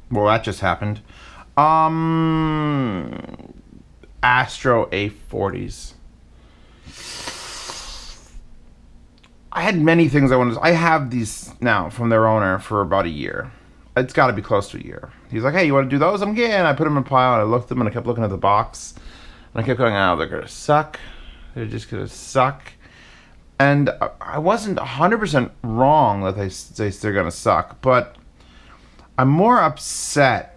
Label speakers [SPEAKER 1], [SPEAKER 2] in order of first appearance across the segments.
[SPEAKER 1] Well, that just happened. Um, Astro A40s. I had many things I wanted. I have these now from their owner for about a year. It's got to be close to a year. He's like, "Hey, you want to do those?" I'm getting. I put them in a pile. And I looked at them and I kept looking at the box, and I kept going, "Oh, they're gonna suck. They're just gonna suck." And I wasn't 100% wrong that they're gonna suck, but I'm more upset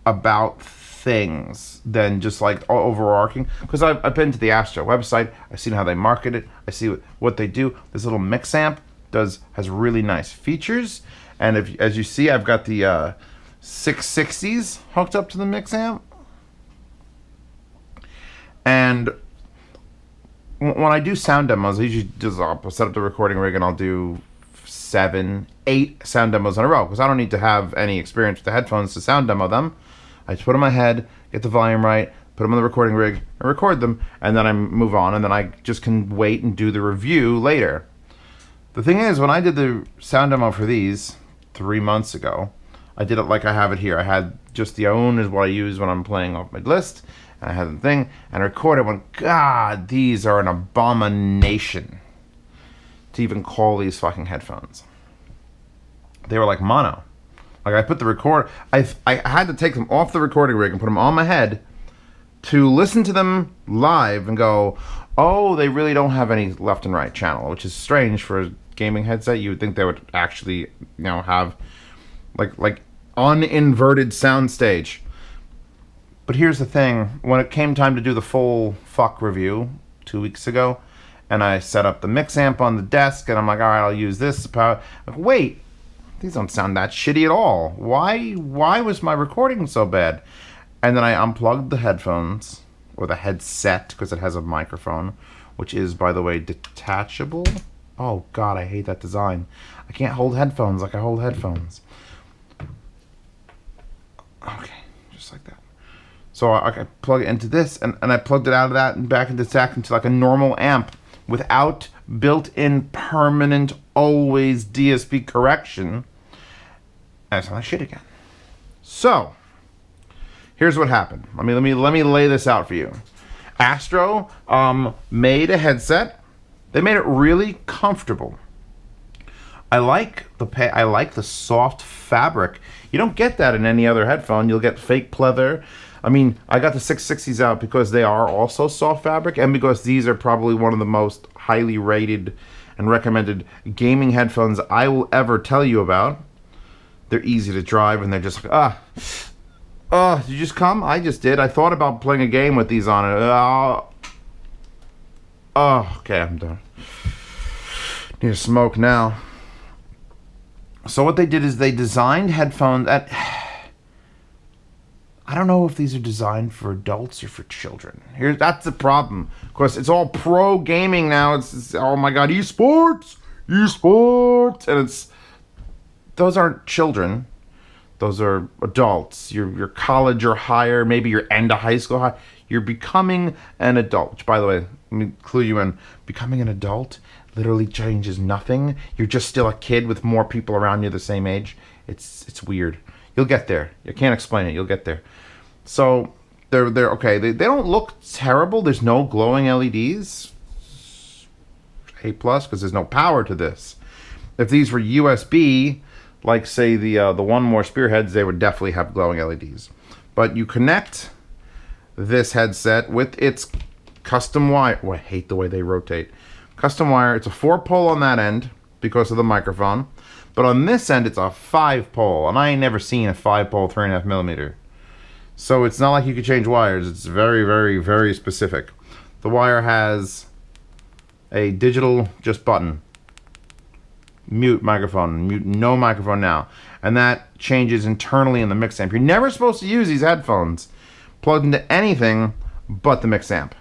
[SPEAKER 1] about things than just like overarching, because I've been to the Astro website. I've seen how they market it. I see what they do. This little mix amp has really nice features, and if as you see, I've got the 660s hooked up to the mix amp, and when I do sound demos, I usually just I'll set up the recording rig and I'll do 7, 8 sound demos in a row, because I don't need to have any experience with the headphones to sound demo them. I just put them on my head, get the volume right, put them on the recording rig, and record them, and then I move on, and then I just can wait and do the review later. The thing is, when I did the sound demo for these 3 months ago, I did it like I have it here. I had just the own is what I use when I'm playing off my list, and I had the thing, and I recorded. I went, God, these are an abomination to even call these fucking headphones. They were like mono. Like I put the I had to take them off the recording rig and put them on my head to listen to them live and go, oh, they really don't have any left and right channel, which is strange for a gaming headset. You would think they would actually, have like uninverted soundstage. But here's the thing: when it came time to do the full fuck review 2 weeks ago, and I set up the mix amp on the desk, and I'm like, all right, I'll use this power. Like, wait. These don't sound that shitty at all. Why was my recording so bad? And then I unplugged the headphones, or the headset, because it has a microphone, which is, by the way, detachable. Oh, God, I hate that design. I can't hold headphones like I hold headphones. Okay, just like that. So I plug it into this, and I plugged it out of that and back into like a normal amp without built-in permanent always DSP correction, and it's not like shit again. So here's what happened. Let me lay this out for you. Astro made a headset. They made it really comfortable. I like the soft fabric. You don't get that in any other headphone. You'll get fake pleather. I mean, I got the 660s out because they are also soft fabric, and because these are probably one of the most highly rated and recommended gaming headphones I will ever tell you about. They're easy to drive, and they're just like, did you just come? I just did. I thought about playing a game with these on it. Okay, I'm done. Need to smoke now. So what they did is they designed headphones that I don't know if these are designed for adults or for children. That's the problem. Of course, it's all pro gaming now. It's oh my god, esports, and those aren't children. Those are adults. You're college or higher. Maybe you're end of high school high. You're becoming an adult. Which, by the way, let me clue you in. Becoming an adult literally changes nothing. You're just still a kid with more people around you the same age. It's weird. You'll get there. You can't explain it. You'll get there. So they're okay. They don't look terrible. There's no glowing LEDs. A plus, because there's no power to this. If these were USB, like say the One More Spearheads, they would definitely have glowing LEDs. But you connect this headset with its custom wire. Oh, I hate the way they rotate. Custom wire. It's a 4-pole on that end because of the microphone. But on this end, it's a 5-pole, and I ain't never seen a 5-pole 3.5mm. So it's not like you could change wires. It's very, very, very specific. The wire has a digital just button. Mute microphone, mute no microphone now. And that changes internally in the mix amp. You're never supposed to use these headphones plugged into anything but the mix amp.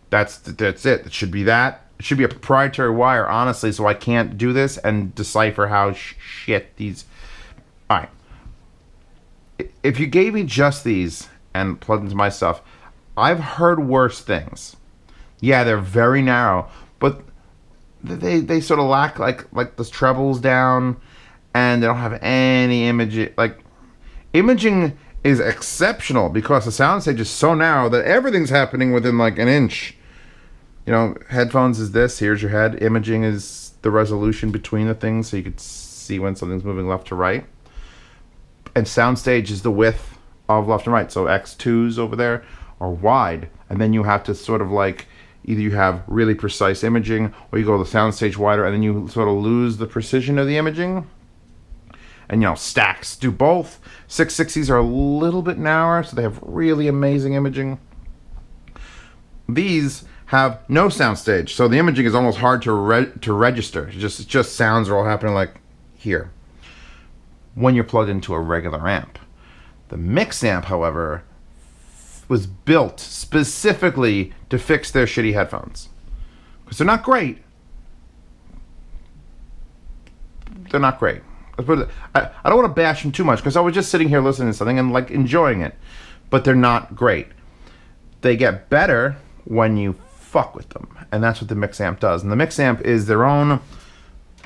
[SPEAKER 1] That's it. It should be that. It should be a proprietary wire, honestly, so I can't do this and decipher how shit these... Alright. If you gave me just these and plugged into my stuff, I've heard worse things. Yeah, they're very narrow, but they sort of lack, like the trebles down, and they don't have any image. Like, Imaging is exceptional because the soundstage is so narrow that everything's happening within like an inch. You know, headphones is this. Here's your head. Imaging is the resolution between the things, so you could see when something's moving left to right. And soundstage is the width of left and right. So X2s over there are wide, and then you have to sort of like either you have really precise imaging, or you go the soundstage wider, and then you sort of lose the precision of the imaging. And, you know, stacks do both. 660s are a little bit narrower, so they have really amazing imaging. These have no soundstage, so the imaging is almost hard to register. It's just sounds are all happening like here when you're plugged into a regular amp. The mix amp, however, was built specifically to fix their shitty headphones. Because they're not great. They're not great. I don't want to bash them too much because I was just sitting here listening to something and like enjoying it. But they're not great. They get better when you fuck with them. And that's what the mix amp does. And the mix amp is their own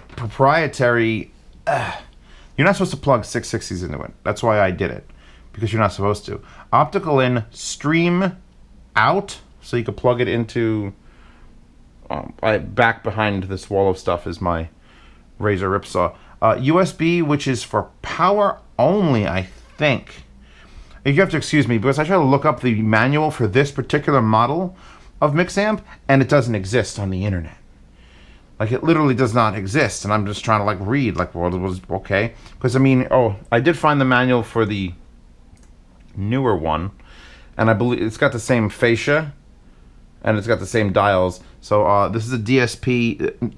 [SPEAKER 1] proprietary... you're not supposed to plug 660s into it. That's why I did it. Because you're not supposed to. Optical in, stream out. So you can plug it into... back behind this wall of stuff is my Razor Ripsaw. USB, which is for power only, I think. You have to excuse me, because I tried to look up the manual for this particular model of mix amp, and it doesn't exist on the internet. Like, it literally does not exist, and I'm just trying to, like, read, like, well, it was okay. Because, I mean, I did find the manual for the newer one, and I believe it's got the same fascia, and it's got the same dials. So, this is a DSP.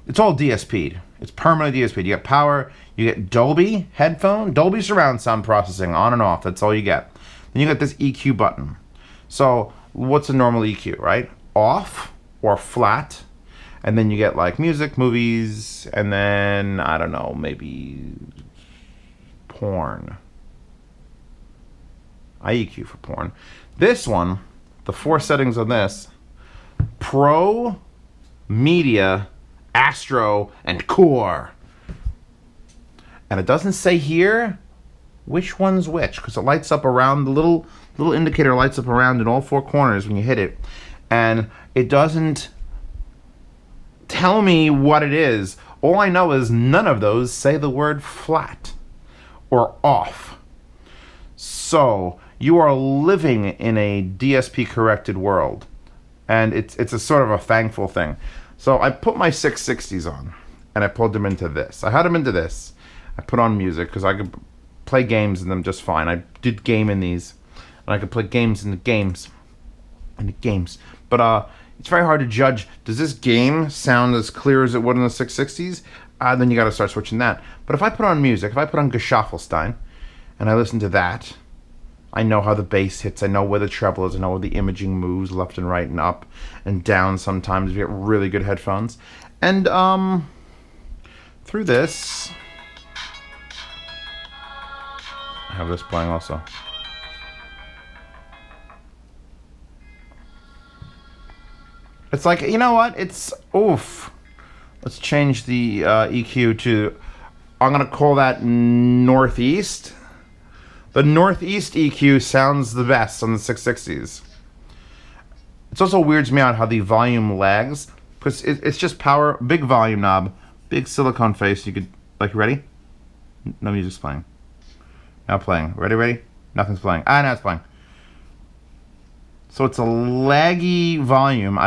[SPEAKER 1] It's all DSP'd. It's permanently DSP'd. You get power, you get Dolby headphone, Dolby surround sound processing, on and off. That's all you get. Then you get this EQ button. So, what's a normal EQ, right? Off or flat. And then you get like music, movies, and then, I don't know, maybe porn. I EQ for porn. This one, the 4 settings on this, Pro, Media, Astro, and Core. And it doesn't say here which one's which, because it lights up around, the little indicator lights up around in all 4 corners when you hit it. And it doesn't tell me what it is. All I know is none of those say the word flat or off. So you are living in a DSP corrected world, and it's a sort of a thankful thing. So I put my 660s on, and I plugged them into this. I had them into this. I put on music because I could play games in them just fine. I did game in these, and I could play games in the games. But it's very hard to judge. Does this game sound as clear as it would in the 660s? Then you got to start switching that. But if I put on music, if I put on Geschaffelstein, and I listen to that, I know how the bass hits. I know where the treble is. I know where the imaging moves left and right and up and down sometimes. You get really good headphones. And through this, I have this playing also. It's like, you know what? It's, oof. Let's change the EQ to, I'm going to call that Northeast. The Northeast EQ sounds the best on the 660s. It also weirds me out how the volume lags, because it's just power, big volume knob, big silicone face. You could, like, ready? No music's playing. Now playing. Ready? Nothing's playing. Now it's playing. So it's a laggy volume.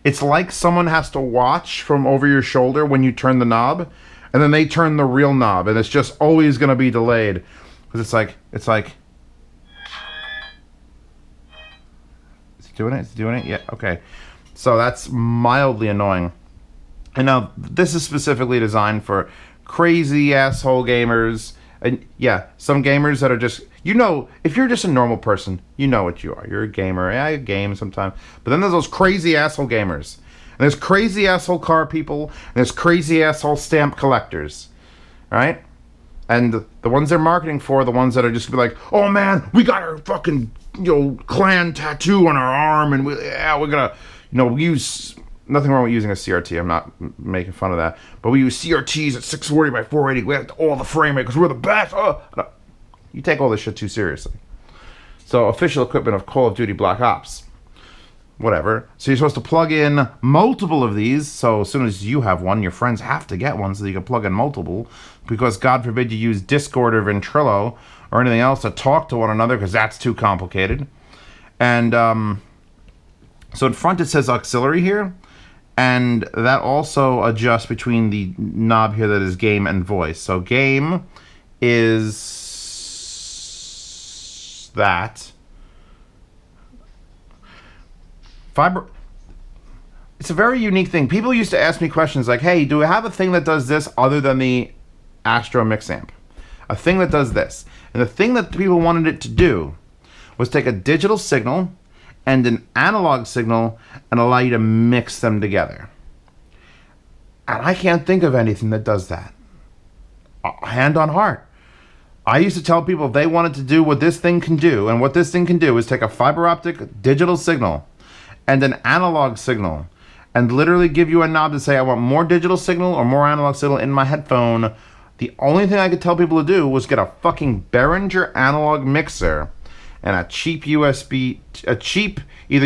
[SPEAKER 1] It's like someone has to watch from over your shoulder when you turn the knob, and then they turn the real knob, and it's just always going to be delayed. Because it's like... Is it doing it? Is it doing it? Yeah, okay. So that's mildly annoying. And now, this is specifically designed for crazy asshole gamers. And yeah, some gamers that are just... You know, if you're just a normal person, you know what you are. You're a gamer. Yeah, I game sometimes. But then there's those crazy asshole gamers. And there's crazy asshole car people. And there's crazy asshole stamp collectors. Right? And the ones they're marketing for, the ones that are just be like, oh man, we got our fucking, clan tattoo on our arm, and we're gonna, we use, nothing wrong with using a CRT, I'm not making fun of that, but we use CRTs at 640 by 480, we have all the frame rate, because we're the best, You take all this shit too seriously. So, official equipment of Call of Duty Black Ops. Whatever. So you're supposed to plug in multiple of these. So as soon as you have one, your friends have to get one so you can plug in multiple. Because God forbid you use Discord or Ventrilo or anything else to talk to one another, because that's too complicated. And so in front it says auxiliary here. And that also adjusts between the knob here that is game and voice. So game is that. Fiber. It's a very unique thing. People used to ask me questions like, hey, do we have a thing that does this other than the Astro mix amp? A thing that does this. And the thing that people wanted it to do was take a digital signal and an analog signal and allow you to mix them together. And I can't think of anything that does that. Hand on heart. I used to tell people if they wanted to do what this thing can do, and what this thing can do is take a fiber optic digital signal and an analog signal, and literally give you a knob to say, I want more digital signal or more analog signal in my headphone. The only thing I could tell people to do was get a fucking Behringer analog mixer and a cheap either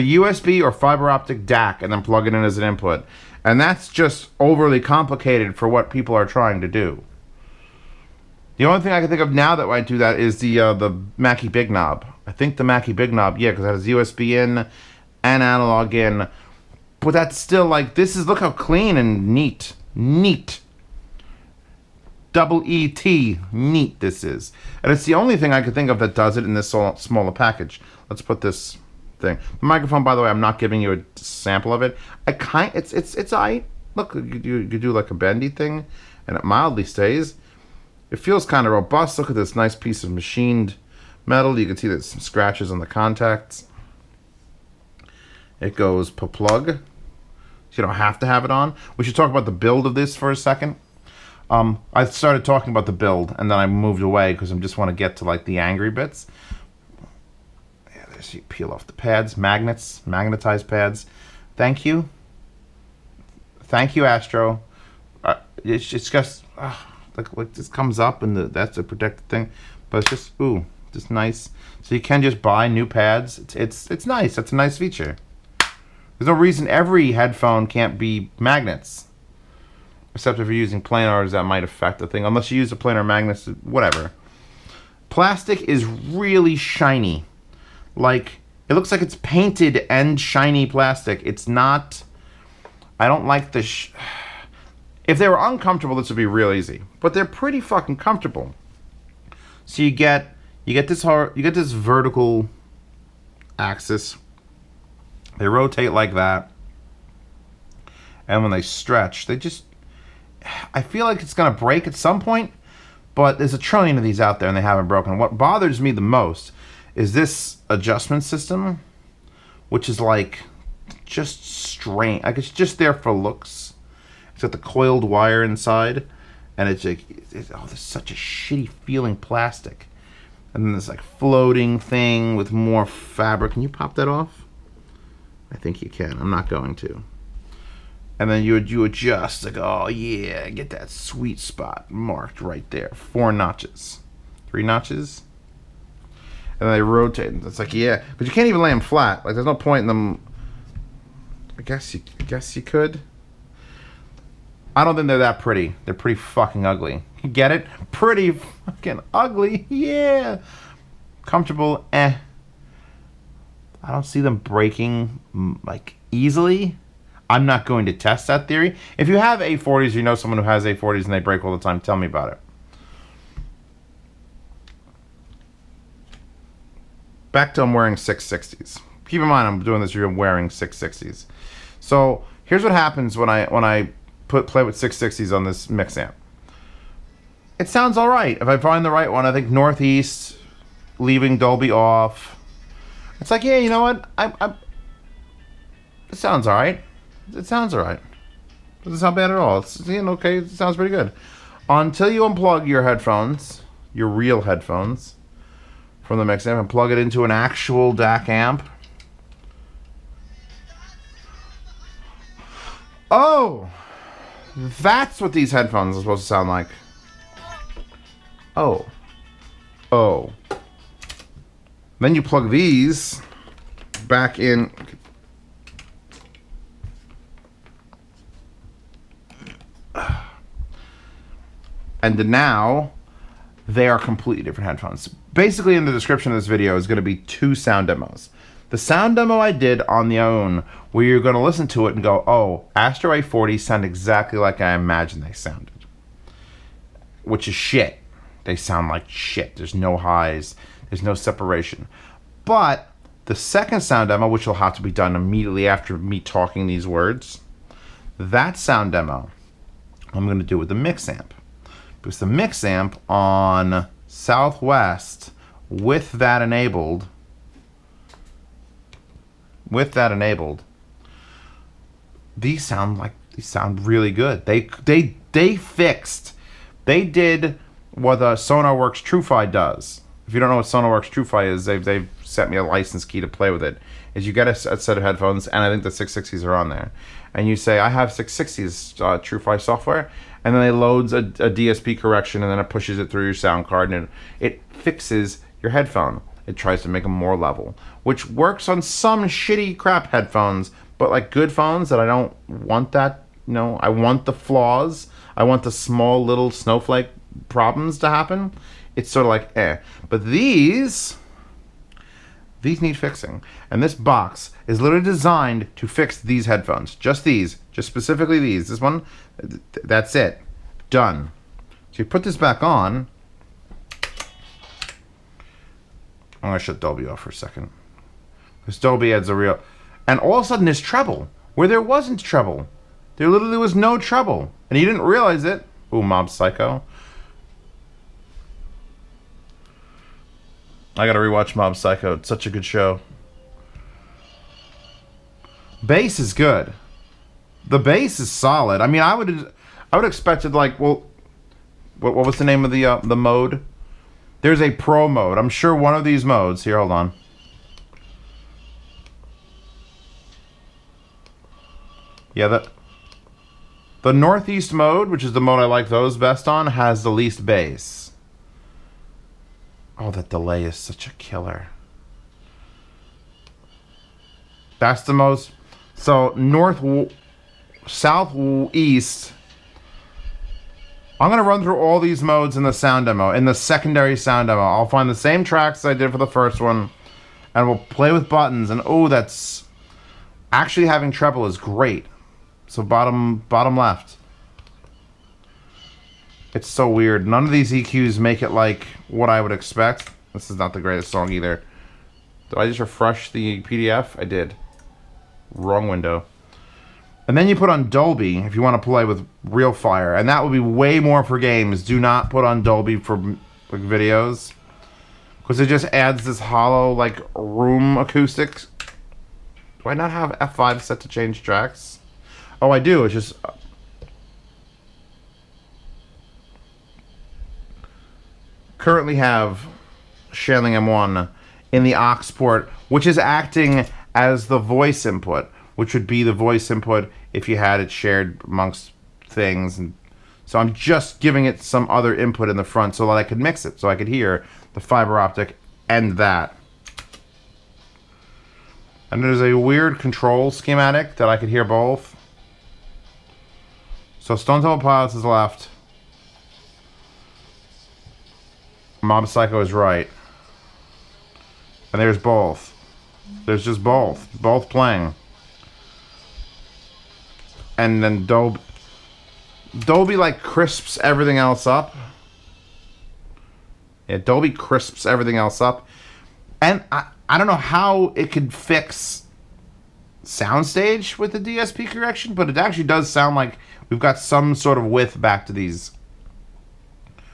[SPEAKER 1] USB or fiber optic DAC, and then plug it in as an input. And that's just overly complicated for what people are trying to do. The only thing I can think of now that might do that is the Mackie Big Knob. I think the Mackie Big Knob, yeah, because it has USB in and analog in. But that's still like, this is, look how clean and neat. Neat. Double E-T. Neat this is. And it's the only thing I could think of that does it in this smaller package. Let's put this thing. The microphone, by the way, I'm not giving you a sample of it. It's aight. Look, you do like a bendy thing, and it mildly stays. It feels kind of robust. Look at this nice piece of machined metal. You can see there's some scratches on the contacts. It goes per plug. So you don't have to have it on. We should talk about the build of this for a second. I started talking about the build, and then I moved away because I just want to get to like the angry bits. Yeah, there's, you peel off the pads, magnets, magnetized pads. Thank you. Thank you, Astro. It's just like this comes up, and that's a protected thing, but it's just just nice. So you can just buy new pads. It's nice. That's a nice feature. There's no reason every headphone can't be magnets. Except if you're using planars, that might affect the thing. Unless you use a planar magnets, whatever. Plastic is really shiny. Like, it looks like it's painted and shiny plastic. It's not... I don't like the... If they were uncomfortable, this would be real easy. But they're pretty fucking comfortable. So you get this vertical axis. They rotate like that. And when they stretch, they just... I feel like it's going to break at some point, but there's a trillion of these out there and they haven't broken. What bothers me the most is this adjustment system, which is like just strange. Like it's just there for looks. It's got the coiled wire inside, and it's like, there's such a shitty feeling plastic. And then there's like floating thing with more fabric. Can you pop that off? I think you can. I'm not going to. And then you adjust, like, oh yeah, get that sweet spot marked right there. 4 notches. 3 notches. And they rotate. It's like, yeah. But you can't even lay them flat. Like, there's no point in them. I guess you could. I don't think they're that pretty. They're pretty fucking ugly. You get it? Pretty fucking ugly. Yeah. Comfortable, eh. I don't see them breaking, like, easily. I'm not going to test that theory. If you have A40s, you know someone who has A40s and they break all the time, tell me about it. Back to I'm wearing 660s. Keep in mind I'm doing this review wearing 660s. So here's what happens when I play with 660s on this mix amp. It sounds all right. If I find the right one, I think Northeast, leaving Dolby off. It's like, yeah, you know what? It sounds all right. It sounds alright. Doesn't sound bad at all. It's, you know, okay, it sounds pretty good. Until you unplug your headphones, your real headphones, from the mix amp and plug it into an actual DAC amp. Oh! That's what these headphones are supposed to sound like. Oh. O. Then you plug these back in. And now they are completely different headphones. Basically, in the description of this video is going to be 2 sound demos. The sound demo I did on the own, where you're going to listen to it and go, oh, Astro A40 sound exactly like I imagined they sounded. Which is shit. They sound like shit. There's no highs. There's no separation. But the second sound demo, which will have to be done immediately after me talking these words, that sound demo I'm going to do with the mix amp. Because the mix amp on Southwest, with that enabled, these sound really good. They fixed. They did what SonarWorks TrueFi does. If you don't know what SonarWorks TrueFi is, they've sent me a license key to play with it. Is you get a set of headphones, and I think the 660s are on there, and you say, I have 660s TrueFi software, and then it loads a DSP correction, and then it pushes it through your sound card, and it fixes your headphone. It tries to make them more level, which works on some shitty crap headphones, but like good phones that I don't want that, I want the flaws. I want the small little snowflake problems to happen. It's sort of like, eh. But these need fixing. And this box is literally designed to fix these headphones. Just specifically these. This one, that's it. Done. So you put this back on. I'm going to shut Dolby off for a second. Because Dolby adds a real... And all of a sudden there's treble. Where there wasn't treble. There literally was no treble. And you didn't realize it. Ooh, Mob Psycho. I gotta rewatch Mob Psycho. It's such a good show. Bass is good. The bass is solid. I mean, I would expected like, well, what was the name of the mode? There's a pro mode. I'm sure one of these modes. Here, hold on. Yeah, the Northeast mode, which is the mode I like those best on, has the least bass. Oh, that delay is such a killer. That's the most... So, southeast... I'm going to run through all these modes in the sound demo. In the secondary sound demo, I'll find the same tracks I did for the first one. And we'll play with buttons. And, oh, that's... Actually having treble is great. So, bottom left. It's so weird. None of these EQs make it like what I would expect. This is not the greatest song either. Did I just refresh the PDF? I did. Wrong window. And then you put on Dolby if you want to play with real fire. And that would be way more for games. Do not put on Dolby for like, videos. Because it just adds this hollow like room acoustics. Do I not have F5 set to change tracks? Oh, I do. It's just... currently have Shanling M1 in the aux port, which is acting as the voice input, which would be the voice input if you had it shared amongst things. And so I'm just giving it some other input in the front so that I could mix it, so I could hear the fiber optic and that. And there's a weird control schematic that I could hear both. So Stone Temple Pilots is left. Mob Psycho is right. And there's both. There's just both. Both playing. And then Dolby like crisps everything else up. Yeah, Dolby crisps everything else up. And I don't know how it could fix soundstage with the DSP correction, but it actually does sound like we've got some sort of width back to these.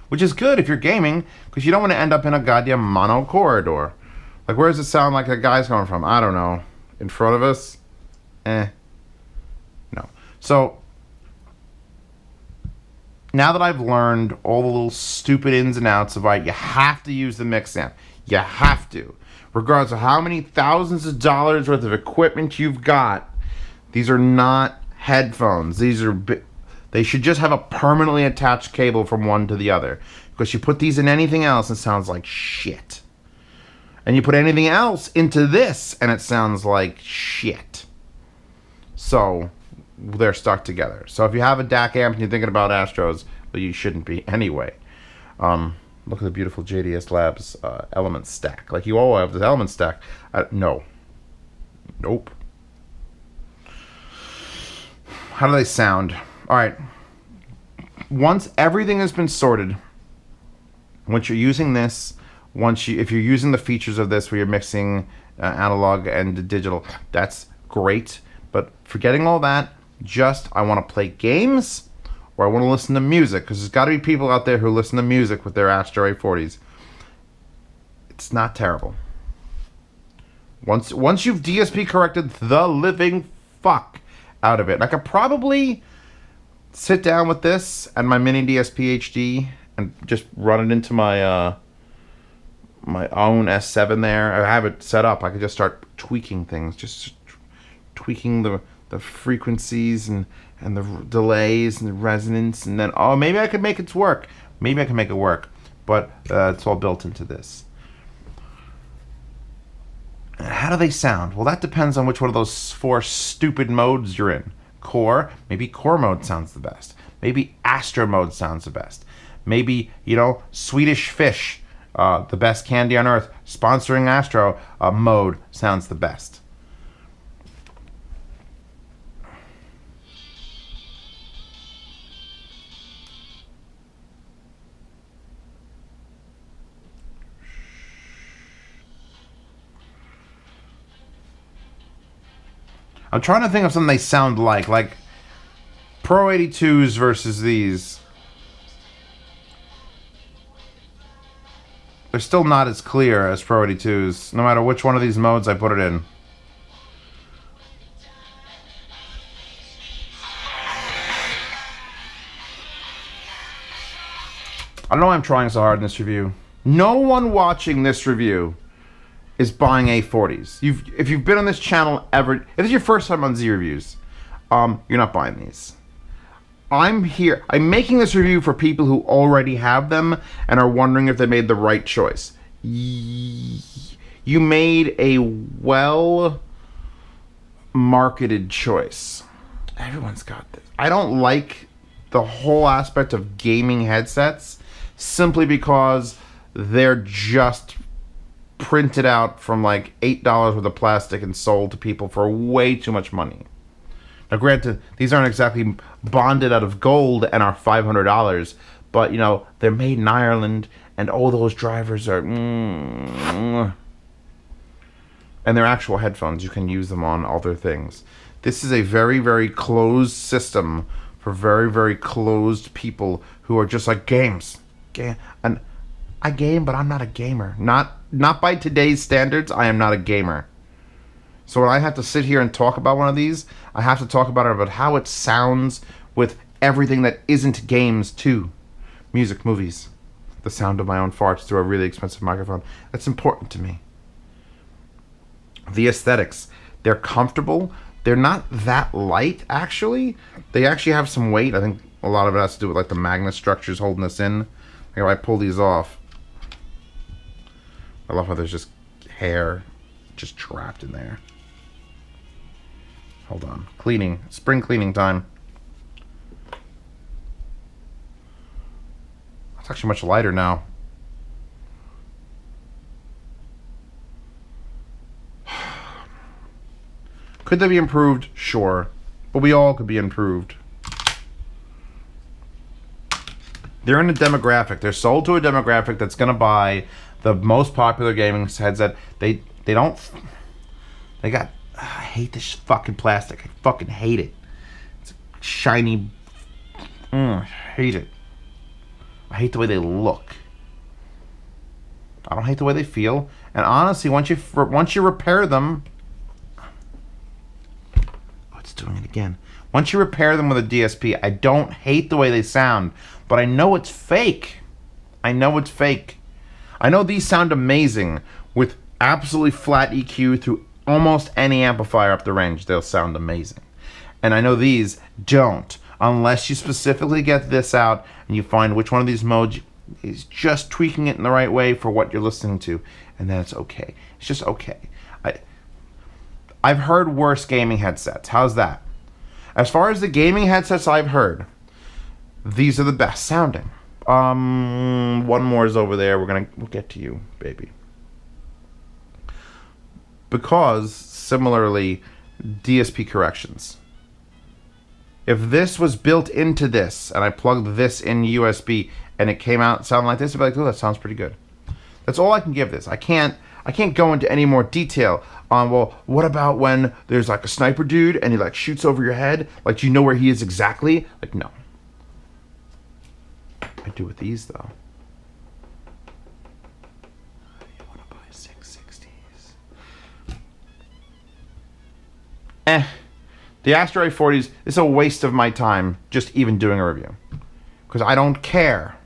[SPEAKER 1] Which is good if you're gaming, because you don't want to end up in a goddamn mono corridor. Like, where does it sound like a guy's coming from? I don't know. In front of us? No. So, now that I've learned all the little stupid ins and outs of it, you have to use the mix amp. You have to. Regardless of how many thousands of dollars worth of equipment you've got, these are not headphones. These are They should just have a permanently attached cable from one to the other. Because you put these in anything else, it sounds like shit. And you put anything else into this, and it sounds like shit. So, they're stuck together. So if you have a DAC amp and you're thinking about Astros, well, you shouldn't be anyway. Look at the beautiful JDS Labs element stack. Like, you all have this element stack. No. Nope. How do they sound? All right. Once everything has been sorted, once you're using this, if you're using the features of this where you're mixing analog and digital, that's great. But forgetting all that, I want to play games or I want to listen to music, because there's got to be people out there who listen to music with their Astro A40s. It's not terrible. Once you've DSP corrected the living fuck out of it, and I could probably sit down with this and my mini DSP HD and just run it into my my own S7 there. I have it set up. I could just start tweaking things, just tweaking the frequencies and the delays and the resonance, and then maybe I could make it work. Maybe I can make it work, but it's all built into this. How do they sound? Well, that depends on which one of those 4 stupid modes you're in. Core, maybe core mode sounds the best. Maybe Astro mode sounds the best. Maybe, Swedish Fish, the best candy on earth, sponsoring Astro mode sounds the best. I'm trying to think of something they sound like Pro 82s versus these. They're still not as clear as Pro 82s, no matter which one of these modes I put it in. I don't know why I'm trying so hard in this review. No one watching this review is buying A40s. If you've been on this channel ever, if this is your first time on Z Reviews, you're not buying these. I'm making this review for people who already have them and are wondering if they made the right choice. You made a well-marketed choice. Everyone's got this. I don't like the whole aspect of gaming headsets simply because they're just printed out from like $8 worth of plastic and sold to people for way too much money. Now granted, these aren't exactly bonded out of gold and are $500, but they're made in Ireland, and all those drivers are and they're actual headphones. You can use them on other things. This is a very, very closed system for very, very closed people who are just like games. And I game, but I'm not a gamer. Not by today's standards, I am not a gamer. So when I have to sit here and talk about one of these, I have to talk about how it sounds with everything that isn't games too. Music, movies, the sound of my own farts through a really expensive microphone. That's important to me. The aesthetics, they're comfortable. They're not that light, actually. They actually have some weight. I think a lot of it has to do with like the magnet structures holding this in. Like if I pull these off, I love how there's just hair just trapped in there. Hold on. Cleaning. Spring cleaning time. It's actually much lighter now. Could they be improved? Sure. But we all could be improved. They're in a demographic. They're sold to a demographic that's going to buy the most popular gaming headset. They got, I hate this fucking plastic. I fucking hate it. It's shiny. I hate it. I hate the way they look. I don't hate the way they feel. And honestly, once you repair them, oh, it's doing it again. Once you repair them with a DSP, I don't hate the way they sound, but I know it's fake. I know it's fake. I know these sound amazing with absolutely flat EQ through almost any amplifier up the range. They'll sound amazing. And I know these don't. unless you specifically get this out and you find which one of these modes is just tweaking it in the right way for what you're listening to, and then it's okay. It's just okay. I've heard worse gaming headsets. How's that? As far as the gaming headsets I've heard, these are the best sounding. One more is over there. We'll get to you, baby. Because similarly, DSP corrections. If this was built into this and I plugged this in USB and it came out sounding like this, I'd be like, oh, that sounds pretty good. That's all I can give this. I can't go into any more detail on, well, what about when there's like a sniper dude and he like shoots over your head? Like, do you know where he is exactly? Like, no. I do with these though. You want to buy 660s? The Astro A40s is a waste of my time just even doing a review. Because I don't care.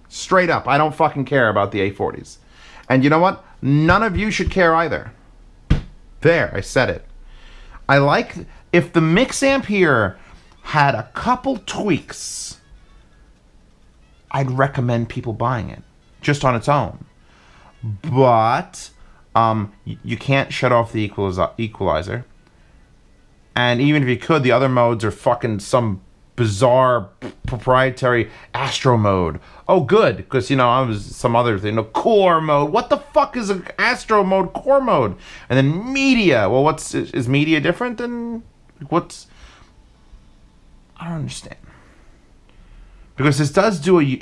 [SPEAKER 1] Straight up, I don't fucking care about the A40s. And you know what? None of you should care either. There, I said it. I like, if the mix amp here had a couple tweaks, I'd recommend people buying it just on its own. But you can't shut off the equalizer. And even if you could, the other modes are fucking some bizarre proprietary Astro mode. Oh, good, because, you know, I was some other thing. No, core mode. What the fuck is an Astro mode, core mode? And then media. Well, is media different than what's? I don't understand. Because this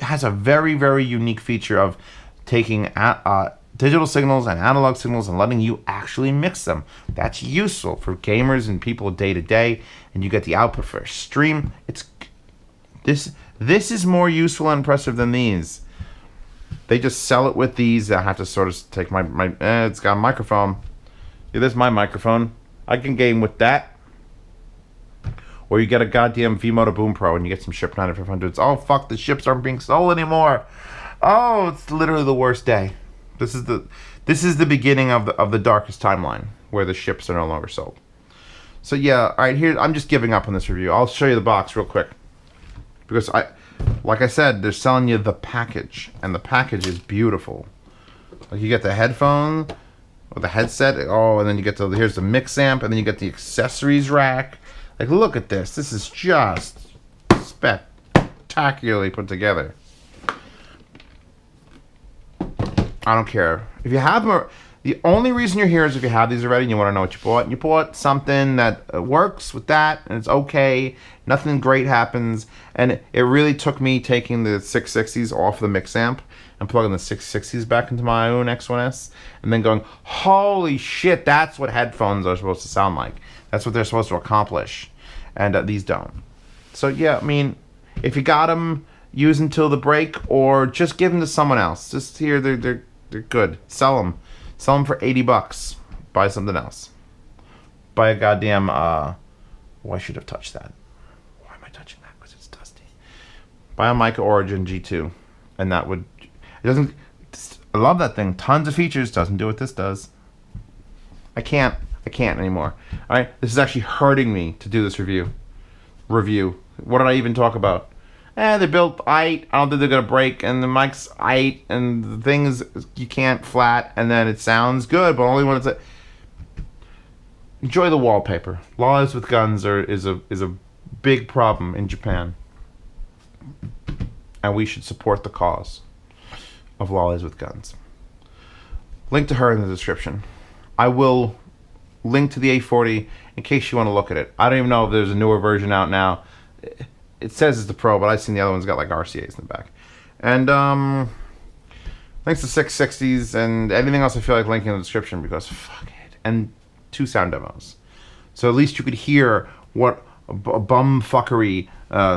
[SPEAKER 1] has a very, very unique feature of taking digital signals and analog signals and letting you actually mix them. That's useful for gamers and people day to day, and you get the output for a stream. This is more useful and impressive than these. They just sell it with these. I have to sort of take it's got a microphone. Yeah, this is my microphone. I can game with that. Or you get a goddamn V-Moto Boom Pro and you get some Ship 9500s. Oh, fuck, the ships aren't being sold anymore. Oh, it's literally the worst day. This is the beginning of the darkest timeline where the ships are no longer sold. So yeah, all right, here I'm just giving up on this review. I'll show you the box real quick. Because like I said, they're selling you the package, and the package is beautiful. Like, you get the headphone or the headset, and then you get here's the mix amp, and then you get the accessories rack. Like, look at this. This is just spectacularly put together. I don't care. If you have them, the only reason you're here is if you have these already and you want to know what you bought. And you bought something that works with that, and it's okay. Nothing great happens. And it really took me taking the 660s off the mix amp and plugging the 660s back into my own X1S, and then going, holy shit, that's what headphones are supposed to sound like. That's what they're supposed to accomplish. And these don't. So yeah, I mean, if you got them, use them till the break, or just give them to someone else. Just here, they're good. Sell them. Sell them for $80. Buy something else. Buy a goddamn, oh, I should have touched that. Why am I touching that? Because it's dusty. Buy a Mica Origin G2. And that would, I love that thing. Tons of features. Doesn't do what this does. I can't anymore. All right, this is actually hurting me to do this review. What did I even talk about? They built aight. I don't think they're gonna break, and the mic's aight, and the thing is you can't flat, and then it sounds good, but only when it's enjoy the wallpaper. Laws with guns is a big problem in Japan, and we should support the cause of Lollies with Guns. Link to her in the description. I will link to the A40 in case you want to look at it. I don't even know if there's a newer version out now. It says it's the Pro, but I've seen the other one's got like RCAs in the back. And links to 660s and anything else I feel like linking in the description, because fuck it. And 2 sound demos. So at least you could hear what a bumfuckery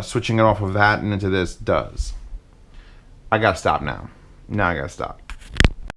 [SPEAKER 1] switching it off of that and into this does. I gotta stop now. Now I gotta stop.